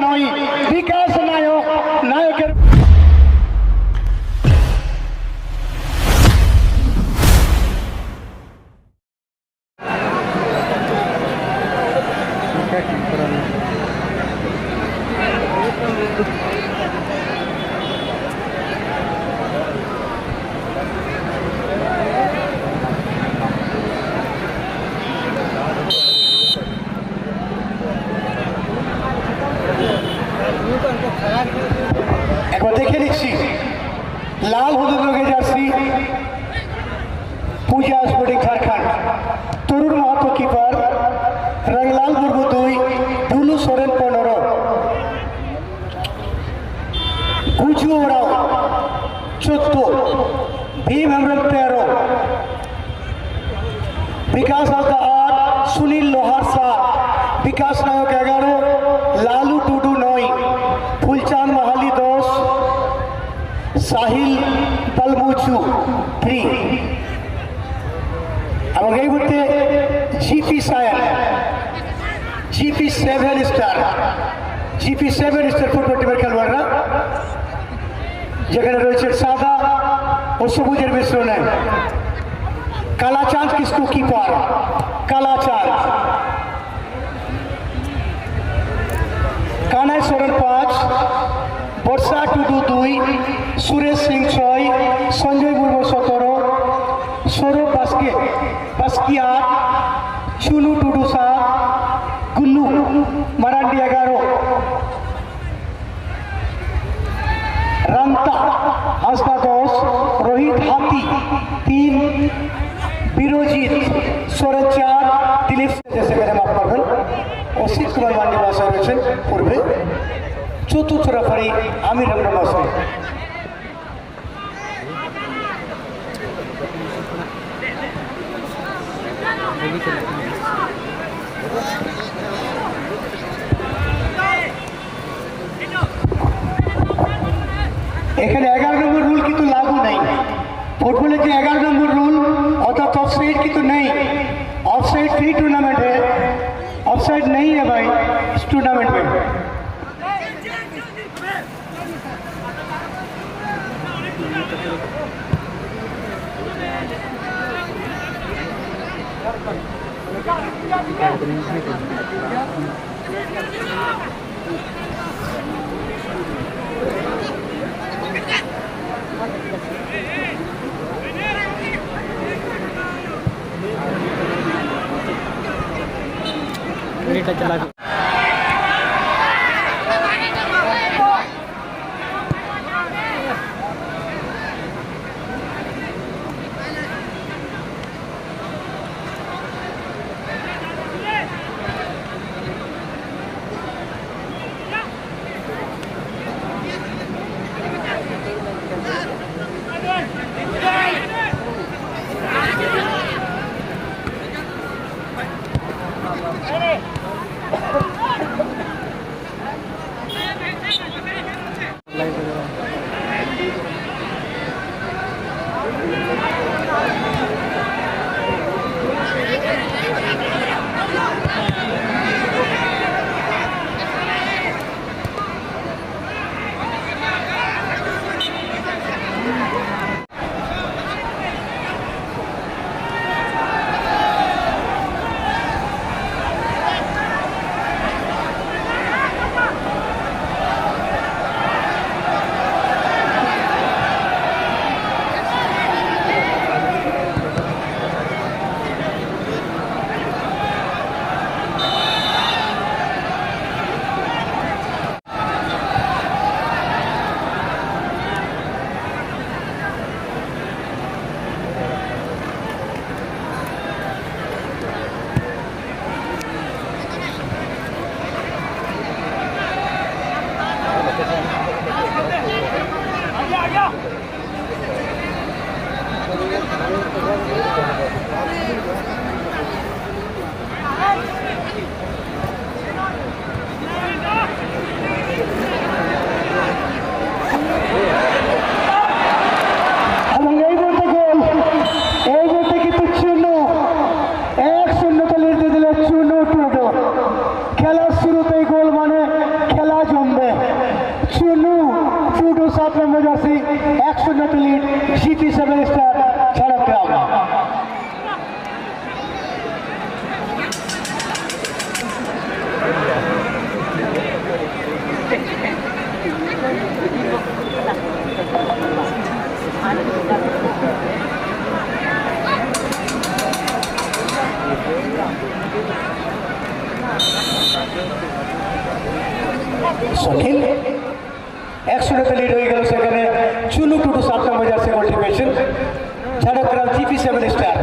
নয়, বিকাশ নায়ক নায়কের একবার দেখে নিচ্ছি লাল হলুদ রঙের জার্সি পূজা স্পোর্টিং ঝাড়খণ্ড তরুণ মাহাতো কিপার রংলাল মুর্মু 2 বুলু সোরেন 15 গুজু ওরাও 14 ভীম হেমব্রম 13 বিকাশ হাসদা 8 সুনীল লোহার 7 বিকাশ নায়ক 11 লালু টুডু 9 ফুলচাঁদ মাহালি 10 সাহিল পালমুচু 3 এবং এই মুহূর্তে জিপি সায়ান জিপি 7 স্টার ফুটবল টিমের খেলোয়াড়রা যেখানে রয়েছে সাদা ও সবুজের মিশ্রণে কালাচাঁদ কিসকু কিপার কালাচাঁদ কানাই সোরেন 5 বর্ষা টুডু 2 সুরেশ সিং 6 সঞ্জয় মুর্মু 17 সৌরভ বাস্কি 8 চুনু টুডু 7 গুল্লু মারান্ডি 11 রান্তা হাসদা 10 রোহিত হাতি 3 বিরোজিৎ সোরেন 4 দিলীপ जैसे मेरे माफ करবেন অসিত কুমার মান্ডি মহাশয় রয়েছেন পূর্বে চতুর্থ রেফারি আমির হেমব্রম মহাশয় এখানে 11 নম্বর রুল কিন্তু লাগু নেই ফুটবলের যে 11 নম্বর রুল অর্থাৎ অফসাইড কিন্তু নেই ऑफसाइड फ्री टूर्नामेंट है ऑफसाइड नहीं है भाई इस टूर्नामेंट में चला খেলা শুরুতেই গোল মানে খেলা জমে আসি 1-0 লিড GP7 স্টার ঝাড়গ্রাম। সখিল 1-0 লিড হয়ে গেল সেখানে চুনু টুটু 7 নম্বর জার্সি গোলটি পেয়েছেন ঝাড়গ্রাম GP7 স্টার।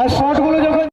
আর শটগুলো যখন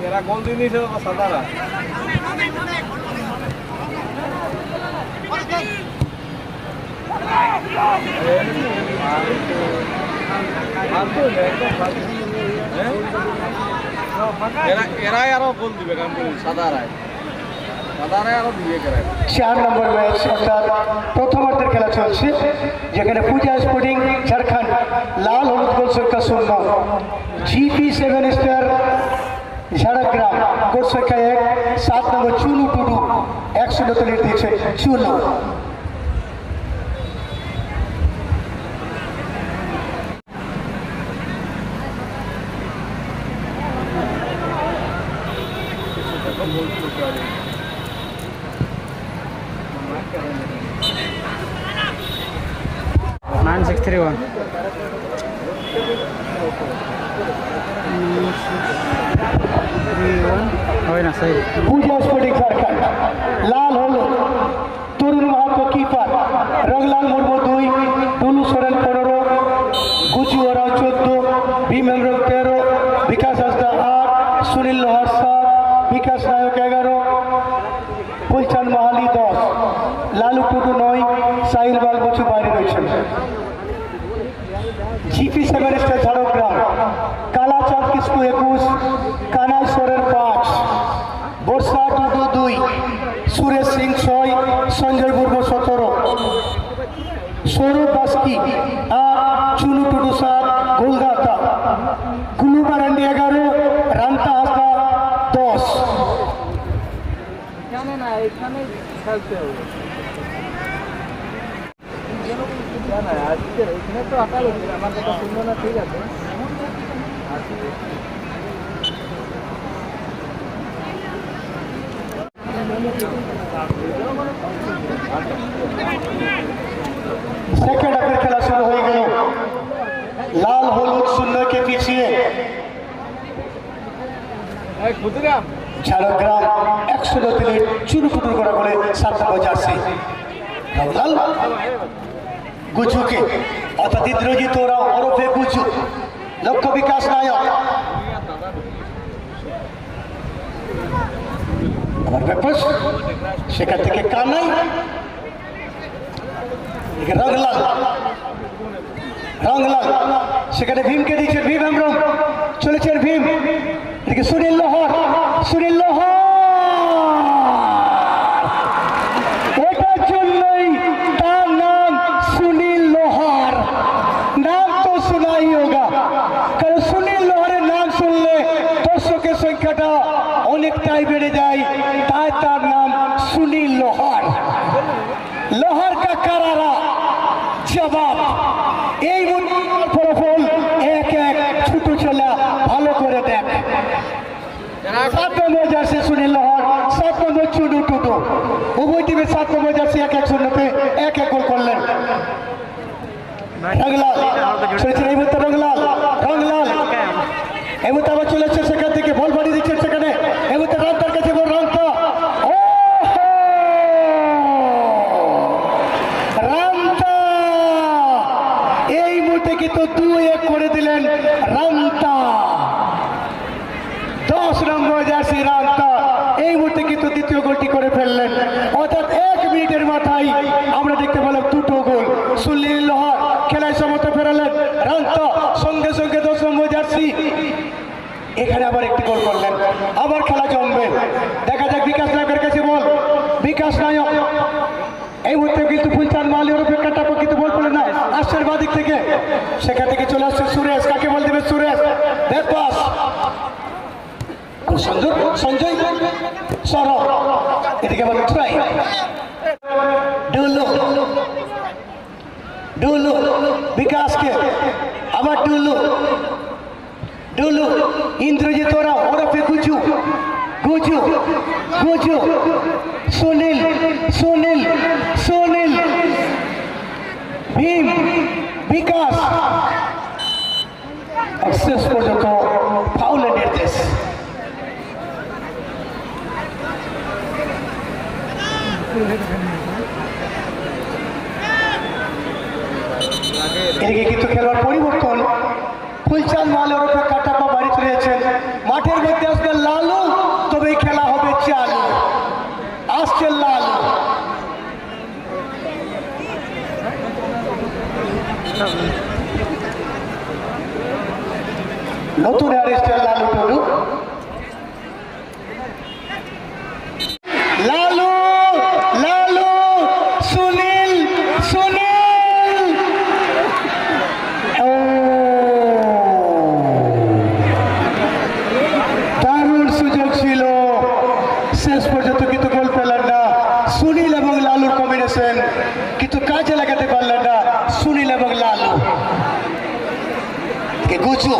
এরা গোল দিয়ে নিয়েছে সাদারা এরাই আরো গোল দিবে সাদারায় আরো দিবে 4 নম্বর ম্যাচ অর্থাৎ প্রথমার্ধের খেলা চলছে যেখানে পূজা স্পোর্টিং ঝাড়খণ্ড লাল হলুদ গোল সংখ্যা 0, GP7 স্টার ঝাড়গ্রাম গোল সংখ্যা 1, 7 নম্বর চুনু টুডু 1-0 লিড দিয়েছে চুনু। পূজা স্পোর্টিং ঝাড়খণ্ড লাল হলুদ তরুণ মাহাতো কিপার, রংলাল মুর্মু 2, টুলু সোরেন 15, গুচু ওরাও 14, ভীম হেমব্রম 13, বিকাশ হাসদা 8, সুনীল লোহার 7, বিকাশ নায়ক 11, ফুলচাঁদ মাহালি 10, লালু টুটু 9, সাহিল বাল বচু বাইরে রয়েছেন। GP7 স্টার ঝাড়গ্রাম কালাচাঁদ 21, কানাই সোরেন 5, বর্ষা টুটু 2, সুরেশ সিং 6, সঞ্জয় মুর্মু 17, সৌরভ বাস্কি 8, চুনু টুটু 7, গোলদাতা গুলু মারান্ডি 11, রান্তা হাসদা 10। এখানে না এখানে খেলতে হবে না আজকে এখানে তো আকাল হচ্ছে আমার কথা শুনবো না ঠিক আছে सेकंड अगर खेला शुरू हो गए लाल हलुद शून्य के पीछे ক্ষুদিরাম ঝাড়গ্রাম 100 চুরু ফুটুর করা বলে 7 নম্বর জার্সি রাহুলাল গুজুকে অর্থাৎ ইন্দ্রজিৎ ওরা ওরফে গুজু লক্ষ্য বিকাশ নায়ক আবার ব্যাপাস সেখান থেকে কানাই রংলাল রংলাল সেখানে ভীমকে দিচ্ছেন ভীম হেমব্রম চলেছেন ভীম এদিকে সুনীল লোহার এটার জন্যই তার নাম সুনীল লোহার নাম তো শোনাই হোগা কারণ সুনীল লোহারের নাম শুনলে দর্শকের সংখ্যাটা অনেকটাই বেড়ে যায় তাই তার নাম সুনীল লোহার লোহার কা কারারা জবাব এই ফলাফল 1-1 ছোট ছেলে ভালো করে দেখ 7 নম্বর জার্সি সুনীল লোহার 7 নম্বর চুডু টুডু উভয় টিমে 7 নম্বর জার্সি 1-1 1 গোল করলেন রংলাল চলেছেন এই মুহূর্তে রংলাল এই মুহূর্তে আবার চলেছে সেখান থেকে বল বাড়ি দিচ্ছেন সেখানে এই মুহূর্তে রান্তার কাছে বল রান্তা এই মুহূর্তে কিন্তু 2-1 করে দিলেন রান্তা 10 নম্বর জার্সি রান্তা এই মুহূর্তে কিন্তু দ্বিতীয় গোলটি করে ফেললেন অর্থাৎ 1 মিনিটের মাথায় আমরা দেখতে পেলাম 2টো গোল সুনীল লোহার খেলায় সমতা ফেরালেন রান্তা সঙ্গে সঙ্গে 10 নম্বর জার্সি এখানে আবার একটি গোল করলেন আবার খেলা জমবে দেখা যাক বিকাশ নায়কের কাছে বল বিকাশ নায়ক এই মুহূর্তে কিন্তু ফুলচাঁদ মালি ওর অপেক্ষাটা কিন্তু বল পড়ে না আসছেন বাদিক থেকে সেখান থেকে চলে আসছে সুরেশ কাকে বল দেবে সুরেশ ব্যাক পাস সঞ্জয় সরব এদিকে বল ট্রাই ডুলু বিকাশকে আবার ডুলু ইন্দ্রজিৎ ওরা ওরফে গুজু সুনীল ভীম বিকাশ শেষ পর্যন্ত ফাউলের নির্দেশ এদিকে কিন্তু খেলোয়াড় পরিবর্তন ফুলচাঁদ মাল ওরফে কাটাপা বাড়ি চলেছেন মাঠের মধ্যে আসবে লালু তবে খেলা হবে চালু আসছে লালু নতুন অ্যারেস্টের লালু টুলু লালু সুনীল দারুণ সুযোগ ছিল শেষ পর্যন্ত কিন্তু গোল পেলেন না সুনীল এবং লালুর কম্বিনেশন কিন্তু কাজে লাগাতে পারলেন না সুনীল এবং লালু গুজু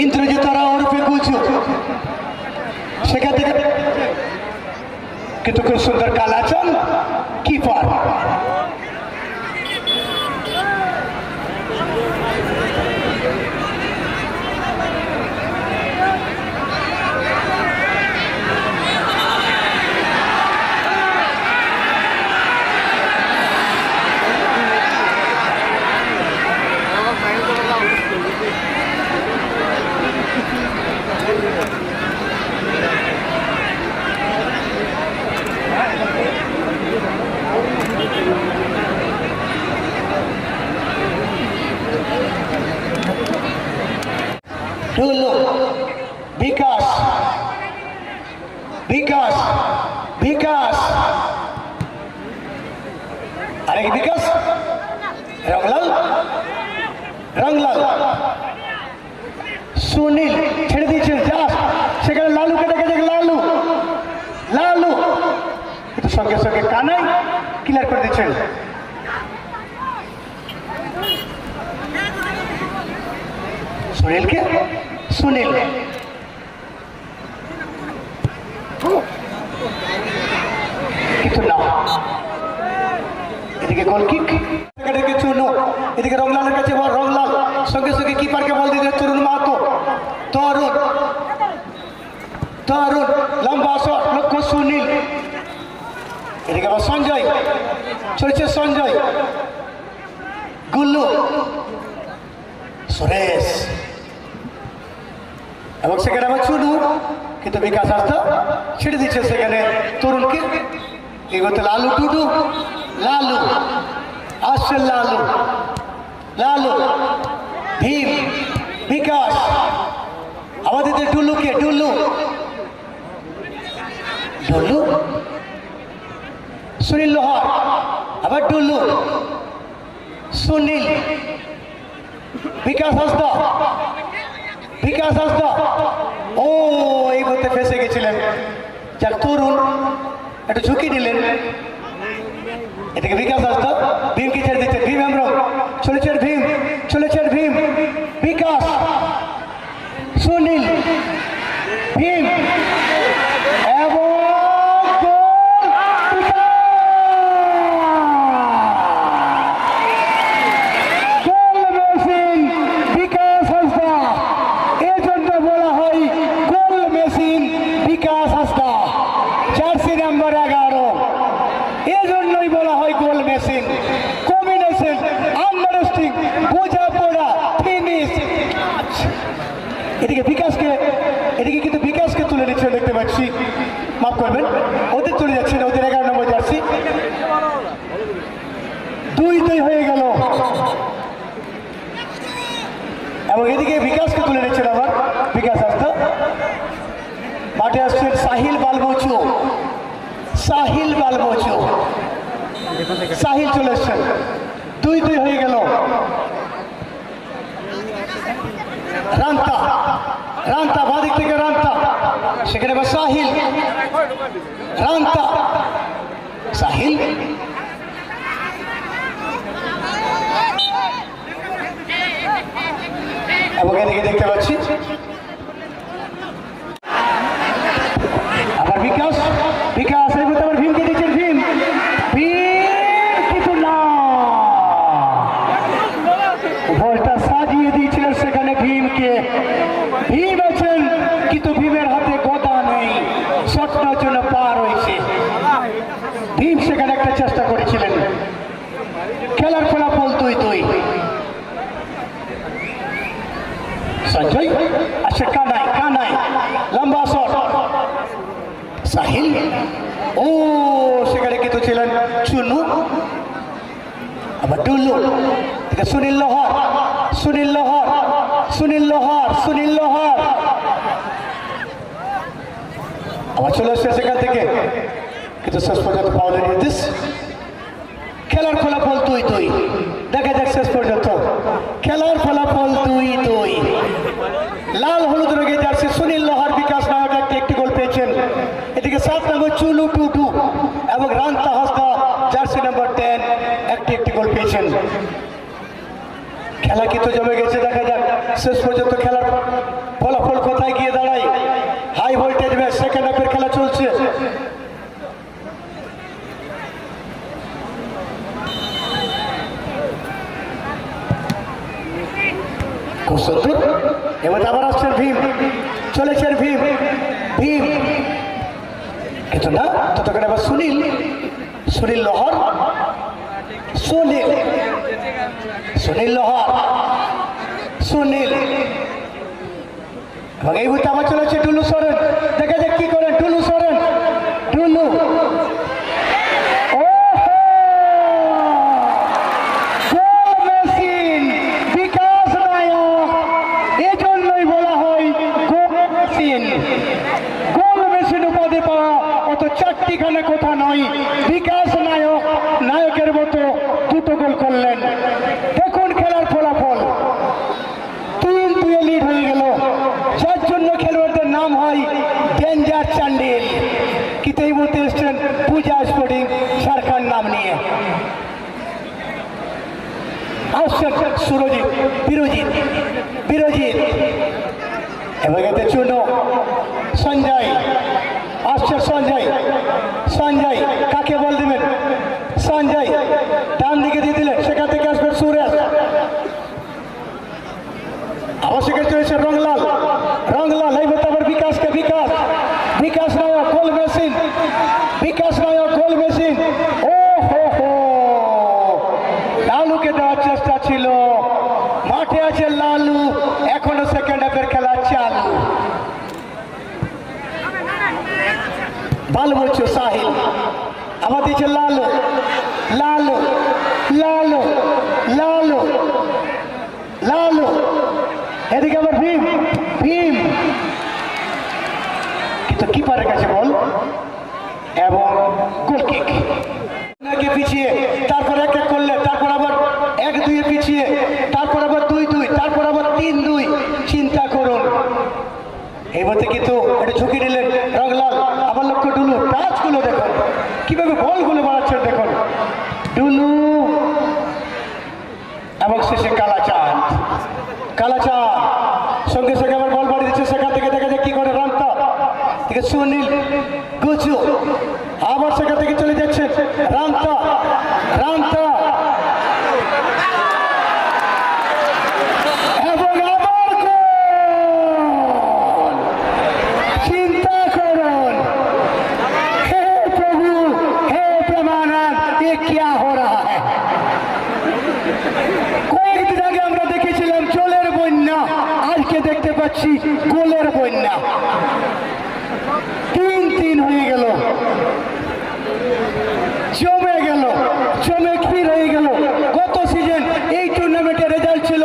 ইন্দ্রজিৎ ওরফে গুজু সেখান থেকে কিন্তু খুব সুন্দর কালাচান কিপার টুলু, বিকাশ, বিকাশ, বিকাশ, আরেক বিকাশ, রংলাল, রংলাল, সুনীল ছেড়ে দিয়েছেন জাস্ট, সেখানে লালুকে দেখা যাক, লালু, লালু কিন্তু সঙ্গে সঙ্গে কানাই ক্লিয়ার করে দিচ্ছেন। সুনীলকে, সুনীল কিন্তু না, এদিকে গোল কিক, চুনো, এদিকে রংলালের কাছে বল, রংলাল সঙ্গে সঙ্গে কিপারকে বল দিতে তরুণ মাহাতো, তরুণ, তরুণ লম্বা শট, লক্ষ্য সুনীল, এদিকে আবার সঞ্জয়, চলছে সঞ্জয়, গুল্লু, সুরেশ এবং সেখানে আবার চুনু, কিন্তু বিকাশ আস্থা ছেড়ে দিচ্ছে সেখানে তরুণকে, এগোতে লালু, টুডু, লালু আসছে, লালু, লালু, ভীম, বিকাশ, আমাদের টুলুকে, টুলু, টুলু, সুনীল লোহার, আবার টুলু, সুনীল, বিকাশ হাসদা, বিকাশ হাসদা, ও এই বলতে ফেসে গেছিলেন, যার তরুণ একটু ঝুঁকি নিলেন, এদিকে বিকাশ হাসদা ভীমকে ছেড়ে দিচ্ছে, ভীম হেমব্রম, চলেছেন ভীম, চলেছেন ভীম, বিকাশ, সুনীল, ভীম এবং এদিকে বিকাশকে, এদিকে কিন্তু বিকাশকে তুলে নিচ্ছে দেখতে পাচ্ছি, মাফ করবেন, ওদের তুলে যাচ্ছে না, ওদের 11 নম্বর জার্সি, 2-2 হয়ে গেল এবং এদিকে বিকাশকে তুলে নিচ্ছেন আবার বিকাশ আসতো, মাঠে আসছেন সাহিল বালবচু, সাহিল বালবচু, সাহিল চলে এসছেন, 2-2 হয়ে গেল। রান্তা, রান্তা বাদিক থেকে রান্তা, সেখানে আবার সাহিল, রান্তা, সাহিল, এবং এদিকে দেখতে পাচ্ছি আবার বিকাশ, বিকাশ এর মধ্যে আবার ভীমকে দিচ্ছেন, ভীম, ভীম কিছু না, বলটা সাজিয়ে দিয়েছিলেন সেখানে ভীমকে, ভীম আছেন কিন্তু ভীমের হাতে গদা নেই, শটটার জন্য পার হয়েছে, ভীম সেখানে একটা চেষ্টা করেছিলেন, খেলার ফলাফল 2-2। সঞ্জয় আসছে, কানাই, কানাই লম্বা শট, সাহিল, ও সেখানে কিন্তু ছিলেন চুনু, আবার টুলু, সুনীল লোহার, সুনীল লোহার, সুনীল লোহার, সুনীল লোহার আবার চলে আসছে সেখান থেকে, কিন্তু শেষ পর্যন্ত পাওয়ার নির্দেশ, খেলার ফলাফল 2-2, দেখা যাক শেষ পর্যন্ত খেলার ফলাফল 2-2। লাল হলুদ রঙের জার্সি সুনীল লোহার বিকাশ নায়ক একটি গোল পেয়েছেন, এদিকে 7 নম্বর চুলু টুটু এবং রান্তা হাসদা জার্সি নাম্বার 10 একটি গোল পেয়েছেন। খেলা কিন্তু জমে গেছে, দেখা যাক শেষ পর্যন্ত খেলার ফলাফল কোথায় গিয়ে দাঁড়ায়। হাই ভোল্টেজ ম্যাচ, সেকেন্ড হাফের খেলা চলছে। খুব সুন্দর, এবার আবার আসছেন ভীম, চলেছেন ভীম, ভীম কিন্তু না, ততক্ষণ আবার সুনীল, সুনীল লোহার, সুনীল, সুনীল লোহার, সুনীল এবং এই মুহূর্তে আবার চলেছে টুলু সরেন, দেখা যাক কি করেন টুলু সরেন, টুলু, গোল মেশিন বিকাশ নায়ক, এজন্যই বলা হয় আসছে সুরজিৎ, বিরজিৎ, বিরজিৎ, এবং এতে চুনো, সঞ্জয় আসছে, সঞ্জয়, সঞ্জয় কাকে বল দিবেন, সঞ্জয় ডান দিকে দিয়ে দিলে সেখান থেকে আসবে সুরেশ, আবার সেখানে চলেছে রংলাল, রংলাল এই মতো আবার বিকাশকে, বিকাশ, বিকাশ নায়ক গোল মেশিন, বিকাশ নায়ক গোল মেশিন, ও হো হো, লালুকে দেওয়ার চেষ্টা ছিল, মাঠে আছে লালু, এখনো সেকেন্ড হাফের খেলা চালু। বল বলছো সাহিল, আবার দিচ্ছে লালু, লালু, লালু, লালু, লালু, এদিকে আবার ভীম, ভীম, কিন্তু কিপারের কাছে বল এবং গোল কিক। নাকি পিছিয়ে, তারপর এক এক করলে, তারপর আবার 1-2 পিছিয়ে, তারপর আবার 2-2, তারপর আবার 3-2, চিন্তা করুন। এই মধ্যে কিন্তু এটা ঝুঁকি নিলেন রংলাল, আবার লক্ষ্য ডুলু, টাচগুলো দেখুন কিভাবে বলগুলো বাড়াচ্ছেন, দেখুন ডুলু এবং শেষে কালাচাঁদ, কালাচাঁদ সঙ্গে সঙ্গে আবার বল বাড়িয়ে দিচ্ছে, সেখান থেকে দেখা যায় কি করে রামতা থেকে সুনীল গুজু, আবার সেখান থেকে চলে যাচ্ছেন রামতা, রামতা এবং আবার গোল। চিন্তা করুন, হে প্রভু, হে প্রেমানন্দ, ये क्या हो रहा है? কয়েকদিন আগে আমরা দেখেছিলাম জলের বন্যা, আজকে দেখতে পাচ্ছি গোলের বন্যা। 3-3 হয়ে গেল, জমে গেল, জমে ক্ষীর হয়ে গেল। গত সিজন এই টুর্নামেন্টের রেজাল্ট ছিল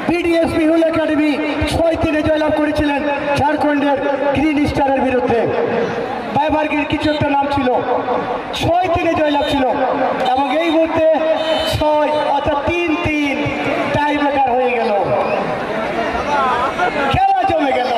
বিডিএস বিহুল একাডেমি 6-3 জয়লাভ করেছিলেন ঝাড়খণ্ডের গ্রিন স্টারের বিরুদ্ধে। বাইবার্গের কিছু একটা নাম ছিল, 6-3 জয়লাভ ছিল, এবং এই মুহূর্তে 6 অর্থাৎ 3-3 টাই ব্রেকার হয়ে গেল, খেলা জমে গেল।